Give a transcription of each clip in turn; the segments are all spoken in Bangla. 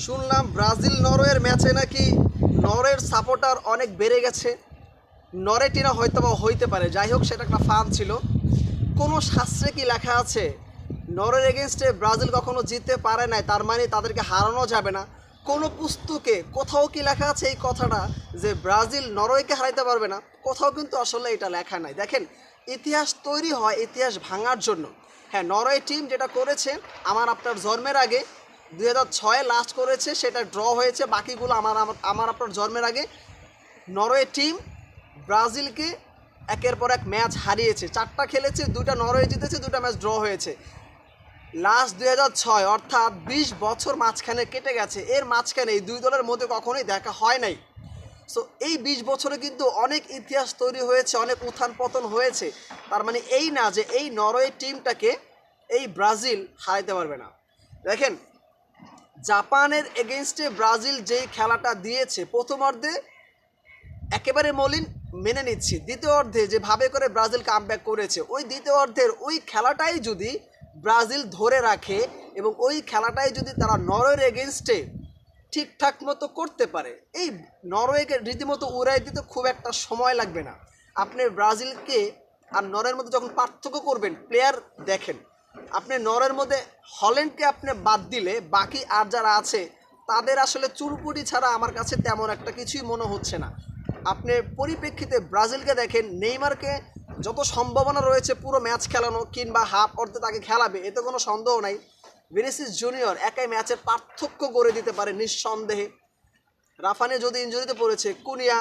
শুনলাম ব্রাজিল নরওয়ের ম্যাচে নাকি নরওয়ের সাপোর্টার অনেক বেড়ে গেছে। নরওয়েটিরা হয়তো বা হইতে পারে, যাই হোক সেটা একটা ফান ছিল। কোনো শাস্ত্রে কি লেখা আছে নরওয়ের এগেনস্টে ব্রাজিল কখনো জিততে পারে নাই, তার মানে তাদেরকে হারানো যাবে না? কোনো পুস্তকে কোথাও কি লেখা আছে এই কথাটা যে ব্রাজিল নরওয়েকে হারাইতে পারবে না? কোথাও কিন্তু আসলে এটা লেখা নাই। দেখেন, ইতিহাস তৈরি হয় ইতিহাস ভাঙার জন্য। হ্যাঁ, নরওয়ে টিম যেটা করেছে আমার আপনার জন্মের আগে 2006-এ লাস্ট করেছে, সেটা ড্র হয়েছে। বাকিগুলো আমার আপনার জন্মের আগে নরওয়ে টিম ব্রাজিলকে একের পর এক ম্যাচ হারিয়েছে। 4টা খেলেছে, 2টা নরওয়ে জিতেছে, 2টা ম্যাচ ড্র হয়েছে। লাস্ট 2006, অর্থাৎ 20 বছর মাঝখানে কেটে গেছে। এর মাঝখানে এই দুই দলের মধ্যে কখনোই দেখা হয় নাই। সো এই 20 বছরে কিন্তু অনেক ইতিহাস তৈরি হয়েছে, অনেক উত্থান পতন হয়েছে। তার মানে এই না যে এই নরওয়ে টিমটাকে এই ব্রাজিল হারাইতে পারবে না। দেখেন, জাপানের এগেনস্টে ব্রাজিল যেই খেলাটা দিয়েছে প্রথমার্ধে একেবারে মলিন, মেনে নিচ্ছি। দ্বিতীয় অর্ধে যেভাবে করে ব্রাজিল কামব্যাক করেছে, ওই দ্বিতীয় অর্ধের ওই খেলাটাই যদি ব্রাজিল ধরে রাখে এবং ওই খেলাটাই যদি তারা নরওয়ের এগেনস্টে ঠিকঠাক মতো করতে পারে, এই নরওয়েকে রীতিমতো উড়াই দিতে খুব একটা সময় লাগবে না। আপনি ব্রাজিলকে আর নরওয়ের মধ্যে যখন পার্থক্য করবেন, প্লেয়ার দেখেন, আপনি নরওয়ের মধ্যে হল্যান্ডকে আপনি বাদ দিলে বাকি আর যারা আছে তাদের আসলে চুরপুটি ছাড়া আমার কাছে তেমন একটা কিছুই মনে হচ্ছে না। আপনি পরিপ্রেক্ষিতে ব্রাজিলকে দেখেন, নেইমারকে যত সম্ভাবনা রয়েছে পুরো ম্যাচ খেলানো কিংবা হাফ অর্ধে তাকে খেলাবে, এতে কোনো সন্দেহ নাই। ভিনিসিয়াস জুনিয়র একাই ম্যাচের পার্থক্য করে দিতে পারে নিঃসন্দেহে। রাফানে যদি ইনজুরিতে পড়েছে, কুনিয়া,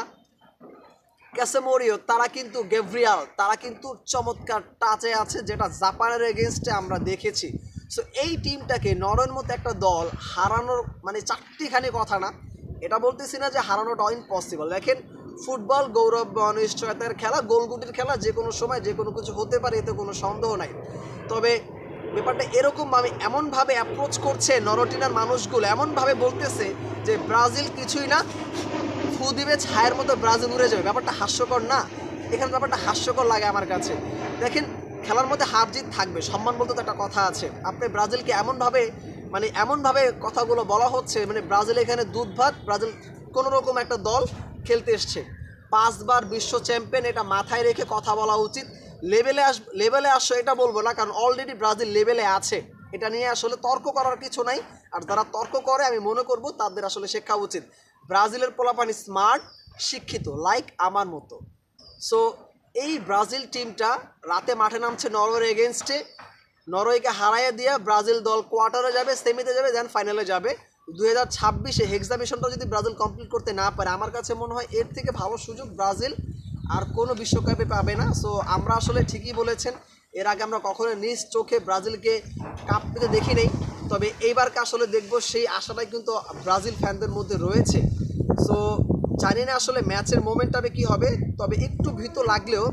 ক্যাসেমোরিও, তারা কিন্তু গ্যাব্রিয়াল, তারা কিন্তু চমৎকার টাচে আছে, যেটা জাপানের এগেনস্টে আমরা দেখেছি। সো এই টিমটাকে নরওয়ের মতো একটা দল হারানোর মানে চারটিখানি কথা না, এটা বলতেছি না যে হারানোটা ইম্পসিবল। দেখেন, ফুটবল গৌরব অনিশ্চয়তার খেলা, গোলগুটির খেলা, যে কোনো সময় যে কোনো কিছু হতে পারে, এতে কোনো সন্দেহ নাই। তবে ব্যাপারটা এরকমভাবে এমনভাবে অ্যাপ্রোচ করছে নরওয়েটিনার মানুষগুলো, এমনভাবে বলতেছে যে ব্রাজিল কিছুই না, ফু দিবে ছায়ের মতো ব্রাজিল উড়ে যাবে। ব্যাপারটা হাস্যকর না? এখানে ব্যাপারটা হাস্যকর লাগে আমার কাছে। দেখেন, খেলার মধ্যে হার জিত থাকবে, সম্মান বলতে তো একটা কথা আছে। আপনি ব্রাজিলকে এমনভাবে কথাগুলো বলা হচ্ছে, মানে ব্রাজিল এখানে দুধ ভাত, ব্রাজিল কোনো রকম একটা দল খেলতে এসছে, 5 বার বিশ্ব চ্যাম্পিয়ন, এটা মাথায় রেখে কথা বলা উচিত। লেভেলে আসো এটা বলবো না, কারণ অলরেডি ব্রাজিল লেভেলে আছে, এটা নিয়ে আসলে তর্ক করার কিছু নাই। আর যারা তর্ক করে আমি মনে করব তাদের আসলে শেখা উচিত। ব্রাজিলের পোলাপানি স্মার্ট, শিক্ষিত, লাইক আমার মতো। সো এই ব্রাজিল টিমটা রাতে মাঠে নামছে নরওয়ের এগেনস্টে। নরওয়েকে হারাইয়া দিয়ে ব্রাজিল দল কোয়ার্টারে যাবে, সেমিতে যাবে, দেন ফাইনালে যাবে। 2026-এ এক্সামিশনটা যদি ব্রাজিল কমপ্লিট করতে না পারে, আমার কাছে মনে হয় এর থেকে ভালো সুযোগ ব্রাজিল আর কোনো বিশ্বকাপে পাবে না। সো আমরা আসলে ঠিকই বলেছেন, এর আগে আমরা কখনো নিজ চোখে ব্রাজিলকে কাপ পেতে দেখি নেই, তবে এইবারকে আসলে দেখব, সেই আশাটাই কিন্তু ব্রাজিল ফ্যানদের মধ্যে রয়েছে। সো জানি না আসলে ম্যাচের মোমেন্টামে কী হবে, তবে একটু ভীত লাগলেও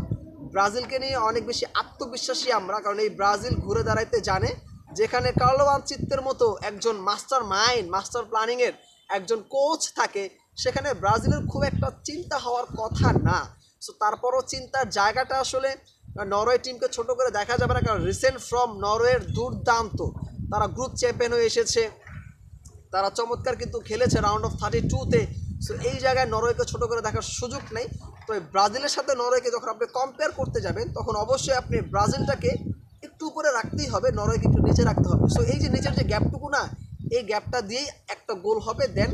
ব্রাজিলকে নিয়ে অনেক বেশি আত্মবিশ্বাসী আমরা, কারণ এই ব্রাজিল ঘুরে দাঁড়াইতে জানে। যেখানে কার্লো আনচেলত্তির মতো একজন মাস্টার মাইন্ড, মাস্টার প্ল্যানিংয়ের একজন কোচ থাকে, সেখানে ব্রাজিলের খুব একটা চিন্তা হওয়ার কথা না। সো তারপরও চিন্তার জায়গাটা আসলে নরওয়ে টিমকে ছোট করে দেখা যাবে না, কারণ রিসেন্ট ফর্ম নরওয়ের দুর্দান্ত। তারা গ্রুপ চ্যাম্পিয়ন হয়ে এসেছে, তারা চমৎকার কিন্তু খেলেছে রাউন্ড অফ 32-তে। সো এই জায়গায় নরওয়েকে ছোট করে দেখার সুযোগ নেই। তো ব্রাজিলের সাথে নরওয়েকে যখন আপনি কম্পেয়ার করতে যাবেন, তখন অবশ্যই আপনি ব্রাজিলটাকে একটু উপরে রাখতেই হবে, নরওয়েকে একটু নিচে রাখতে হবে। সো এই যে নিচের যে গ্যাপটুকু না, এই গ্যাপটা দিয়েই একটা গোল হবে, দেন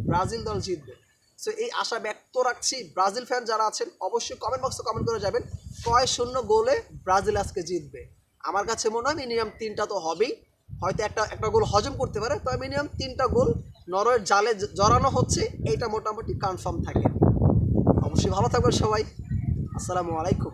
ব্রাজিল দল জিতবে। সো এই আশা ব্যক্ত রাখছি। ব্রাজিল ফ্যান যারা আছেন অবশ্যই কমেন্ট বক্সে কমেন্ট করে যাবেন 0 গোলে ব্রাজিল আজকে জিতবে। আমার কাছে মনে হয় মিনিমাম 3টা তো হবেই, হয়তো একটা গোল হজম করতে পারে, তবে মিনিমাম 3টা গোল নরওয়ের জালে জড়ানো হচ্ছে, এইটা মোটামুটি কনফার্ম থাকে। অবশ্যই ভালো থাকবেন সবাই। আসসালামু আলাইকুম।